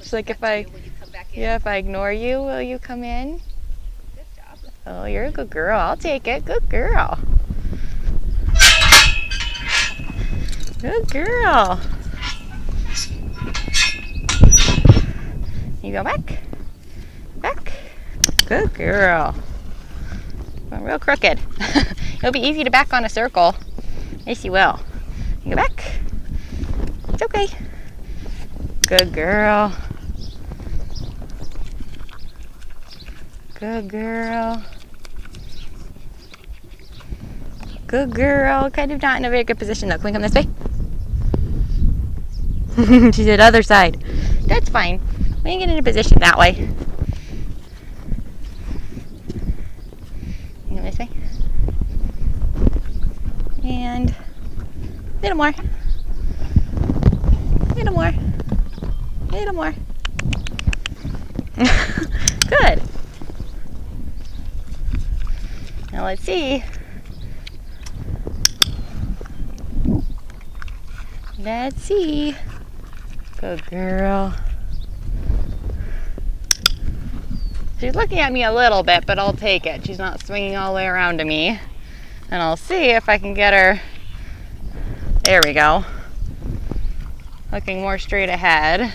She's like, if I ignore you, will you come in? Good job. Oh, you're a good girl. I'll take it. Good girl. Good girl. You go back. Back. Good girl. Going real crooked. It'll be easy to back on a circle. Yes, you will. You go back. It's okay. Good girl. Good girl. Good girl. Kind of not in a very good position though. Can we come this way? She said other side. That's fine. We can get in a position that way. You go this way. And a little more. A little more. A little more. Good. Now let's see. Let's see. Good girl. She's looking at me a little bit, but I'll take it. She's not swinging all the way around to me. And I'll see if I can get her. There we go. Looking more straight ahead.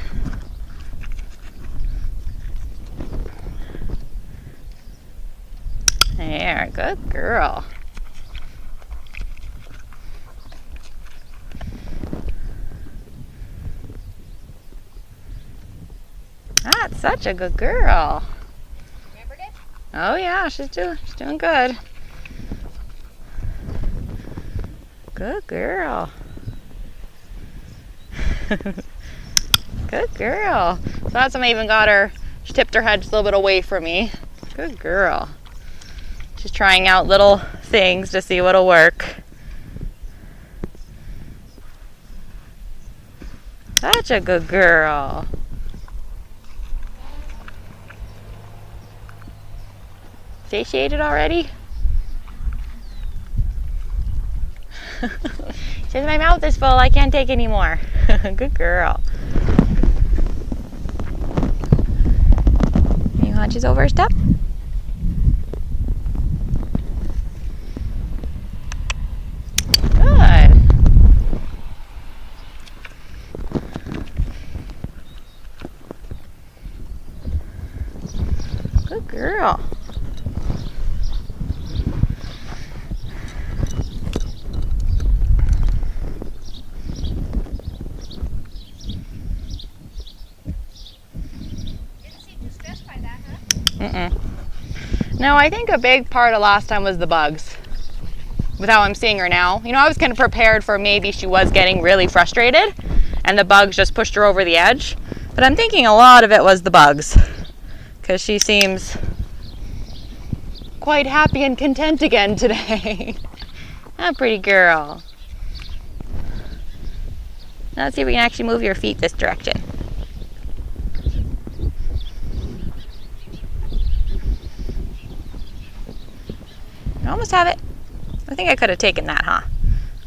There, good girl. That's such a good girl. Remembered it? Oh yeah, she's doing good. Good girl. Good girl. So that's when I even got her. She tipped her head just a little bit away from me. Good girl. She's trying out little things to see what'll work. Such a good girl. Satiated already? She says, my mouth is full, I can't take any more. Good girl. You hunches over a step. Good. Good girl. No, I think a big part of last time was the bugs. With how I'm seeing her now. You know, I was kind of prepared for maybe she was getting really frustrated and the bugs just pushed her over the edge. But I'm thinking a lot of it was the bugs. Because she seems quite happy and content again today. Ah, pretty girl. Now let's see if we can actually move your feet this direction. I almost have it. I think I could have taken that, huh?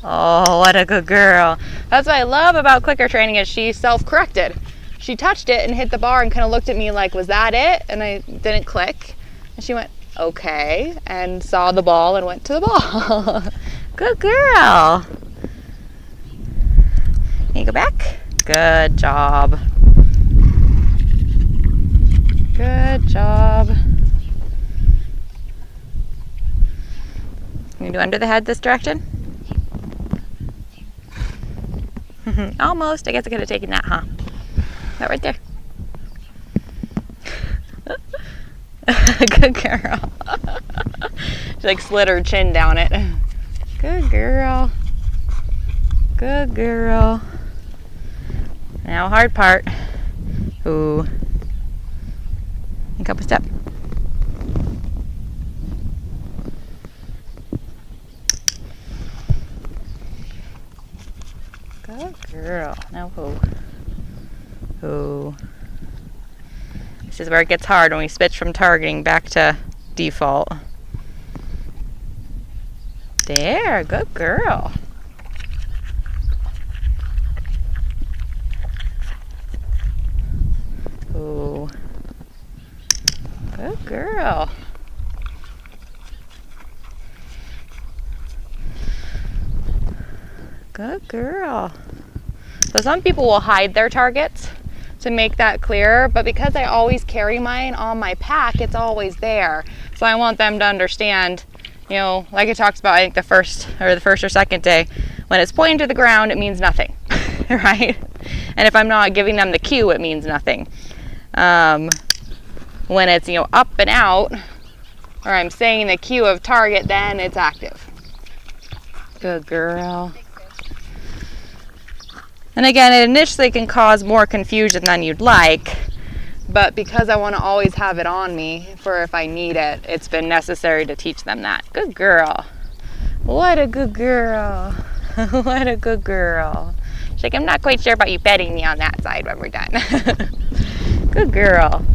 Oh, what a good girl. That's what I love about clicker training is she self-corrected. She touched it and hit the bar and kind of looked at me like, was that it? And I didn't click. And she went, okay, and saw the ball and went to the ball. Good girl. Can you go back? Good job. Good job. Can you do under the head this direction? Almost. I guess I could have taken that, huh? That right there. Good girl. She like slid her chin down it. Good girl. Good girl. Now hard part. Ooh. Think up a step. Good girl. Now who? Who? This is where it gets hard when we switch from targeting back to default. There, good girl. girl. Good girl. So some people will hide their targets to make that clearer, but because I always carry mine on my pack, it's always there. So I want them to understand, you know, like it talks about, I think the first or second day, when it's pointing to the ground, it means nothing, right? And if I'm not giving them the cue, it means nothing. When it's, you know, up and out, or I'm saying the cue of target, then it's active. Good girl. And again, it initially can cause more confusion than you'd like, but because I want to always have it on me for if I need it, it's been necessary to teach them that. Good girl. What a good girl. What a good girl. She's like, I'm not quite sure about you petting me on that side when we're done. Good girl.